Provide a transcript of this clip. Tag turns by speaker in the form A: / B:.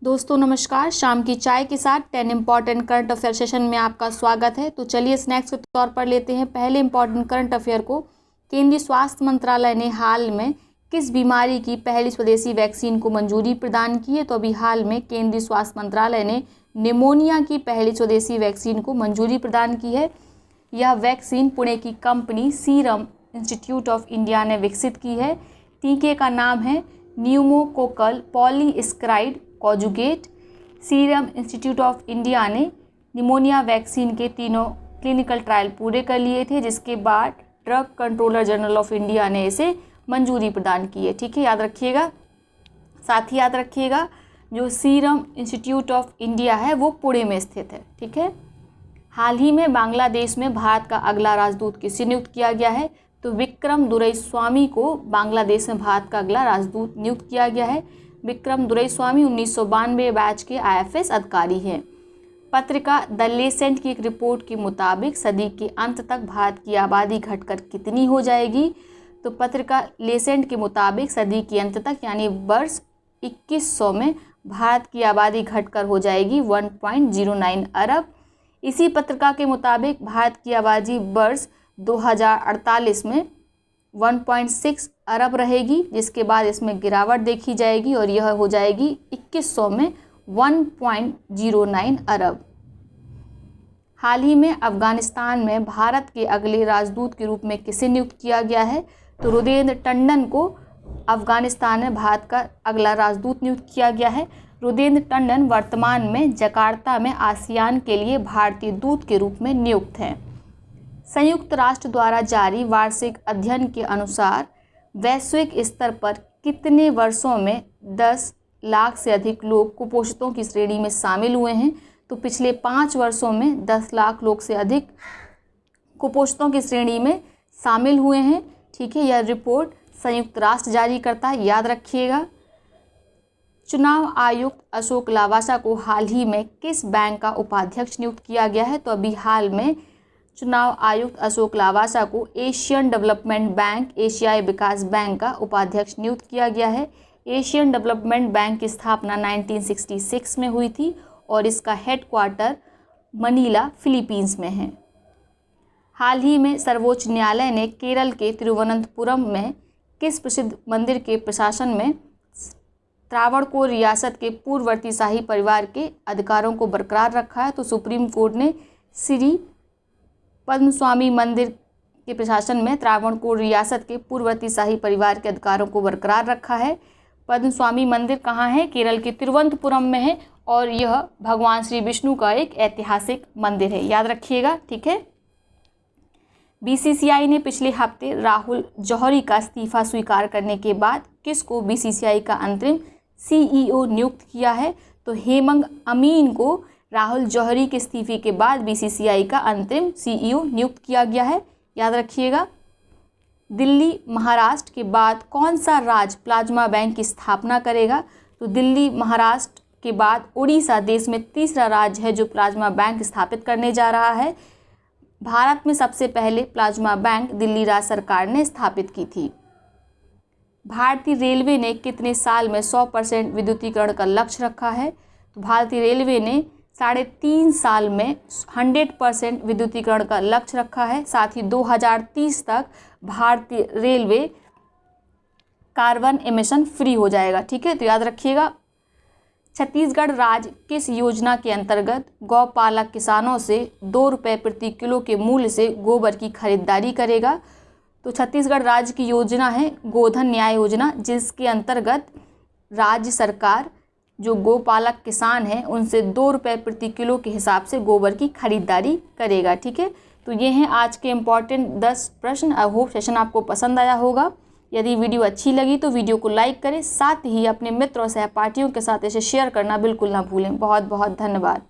A: दोस्तों नमस्कार। शाम की चाय के साथ 10 इम्पॉर्टेंट करंट अफेयर सेशन में आपका स्वागत है। तो चलिए स्नैक्स के तौर पर लेते हैं पहले इम्पॉर्टेंट करंट अफेयर को। केंद्रीय स्वास्थ्य मंत्रालय ने हाल में किस बीमारी की पहली स्वदेशी वैक्सीन को मंजूरी प्रदान की है? तो अभी हाल में केंद्रीय स्वास्थ्य मंत्रालय ने निमोनिया की पहली स्वदेशी वैक्सीन को मंजूरी प्रदान की है। यह वैक्सीन पुणे की company serum institute of India ने विकसित की है। टीके का नाम है pneumococcal polysaccharide conjugate. Serum institute of India ने निमोनिया वैक्सीन के 3 क्लिनिकल ट्रायल पूरे कर लिए थे, जिसके बाद drug controller general of India ने इसे मंजूरी प्रदान की है। ठीक है, याद रखिएगा। साथ ही याद रखिएगा जो सीरम इंस्टीट्यूट ऑफ इंडिया है वो पुणे में स्थित है। ठीक है। हाल ही में बांग्लादेश में भारत का अगला राजदूत किसे नियुक्त किया गया है? तो विक्रम दुरईस्वामी को बांग्लादेश में भारत का अगला राजदूत नियुक्त किया गया है। विक्रम दुरईस्वामी 1992 बैच के IFS अधिकारी हैं। पत्रिका द लेसेंट की एक रिपोर्ट के मुताबिक सदी के अंत तक भारत की आबादी घटकर कितनी हो जाएगी? तो पत्रिका लेसेंट के मुताबिक सदी के अंत तक यानी वर्ष 2100 में भारत की आबादी घटकर हो जाएगी 1.09 अरब। इसी पत्रिका के मुताबिक भारत की आबादी वर्ष 2048 में 1.6 अरब रहेगी, जिसके बाद इसमें गिरावट देखी जाएगी और यह हो जाएगी 2100 में 1.09 अरब। हाल ही में अफगानिस्तान में भारत के अगले राजदूत के रूप में किसे नियुक्त किया गया है? तो रुदेंद्र टंडन को अफगानिस्तान में भारत का अगला राजदूत नियुक्त किया गया है। रुदेंद्र टंडन वर्तमान में जकार्ता में आसियान के लिए भारतीय दूत के रूप में नियुक्त हैं। संयुक्त राष्ट्र द्वारा जारी वार्षिक अध्ययन के अनुसार वैश्विक स्तर पर कितने वर्षों में 10 लाख से अधिक लोग कुपोषितों की श्रेणी में शामिल हुए हैं? तो पिछले 5 वर्षों में 10 लाख लोग से अधिक कुपोषितों की श्रेणी में शामिल हुए हैं। ठीक है, यह रिपोर्ट संयुक्त राष्ट्र जारी करता है, याद रखिएगा। चुनाव आयुक्त अशोक लावासा को हाल ही में किस बैंक का उपाध्यक्ष नियुक्त किया गया है? तो अभी हाल में चुनाव आयुक्त अशोक लावासा को एशियन डेवलपमेंट बैंक एशियाई विकास बैंक का उपाध्यक्ष नियुक्त किया गया है। एशियन डेवलपमेंट बैंक की स्थापना 1966 में हुई थी और इसका हेडक्वार्टर मनीला फिलीपींस में है। हाल ही में सर्वोच्च न्यायालय ने केरल के तिरुवनंतपुरम में किस प्रसिद्ध मंदिर के प्रशासन में त्रावणकोर रियासत के पूर्ववर्ती शाही परिवार के अधिकारों को बरकरार रखा है? तो सुप्रीम कोर्ट ने श्री पद्मस्वामी मंदिर के प्रशासन में त्रावणकोर रियासत के पूर्ववर्ती शाही परिवार के अधिकारों को बरकरार रखा है। पद्मस्वामी मंदिर कहाँ है? केरल के तिरुवनंतपुरम में है और यह भगवान श्री विष्णु का एक ऐतिहासिक मंदिर है, याद रखिएगा। ठीक है। BCCI ने पिछले हफ्ते राहुल जौहरी का इस्तीफा स्वीकार करने के बाद किसको BCCI का अंतरिम CEO नियुक्त किया है? तो हेमंग अमीन को राहुल जौहरी के इस्तीफे के बाद BCCI का अंतरिम CEO नियुक्त किया गया है, याद रखिएगा। दिल्ली महाराष्ट्र के बाद कौन सा राज्य प्लाज्मा बैंक की स्थापना करेगा? तो दिल्ली महाराष्ट्र के बाद उड़ीसा देश में तीसरा राज्य है जो प्लाज्मा बैंक स्थापित करने जा रहा है। भारत में सबसे पहले प्लाज्मा बैंक दिल्ली राज्य सरकार ने स्थापित की थी। भारतीय रेलवे ने कितने साल में 100% विद्युतीकरण का लक्ष्य रखा है? तो भारतीय रेलवे ने 3.5 साल में 100% विद्युतीकरण का लक्ष्य रखा है। साथ ही 2030 तक भारतीय रेलवे कार्बन एमिशन फ्री हो जाएगा। ठीक है, तो याद रखिएगा। छत्तीसगढ़ राज्य किस योजना के अंतर्गत गौपालक किसानों से 2 रुपये प्रति किलो के मूल्य से गोबर की खरीदारी करेगा? तो छत्तीसगढ़ राज्य की योजना है गोधन न्याय योजना, जिसके अंतर्गत राज्य सरकार जो गोपालक किसान हैं उनसे 2 रुपये प्रति किलो के हिसाब से गोबर की खरीदारी करेगा। ठीक है, तो ये हैं आज के इम्पॉर्टेंट 10 प्रश्न। आई होप सेशन आपको पसंद आया होगा। यदि वीडियो अच्छी लगी तो वीडियो को लाइक करें, साथ ही अपने मित्र और सहपाठियों के साथ इसे शेयर करना बिल्कुल ना भूलें। बहुत बहुत धन्यवाद।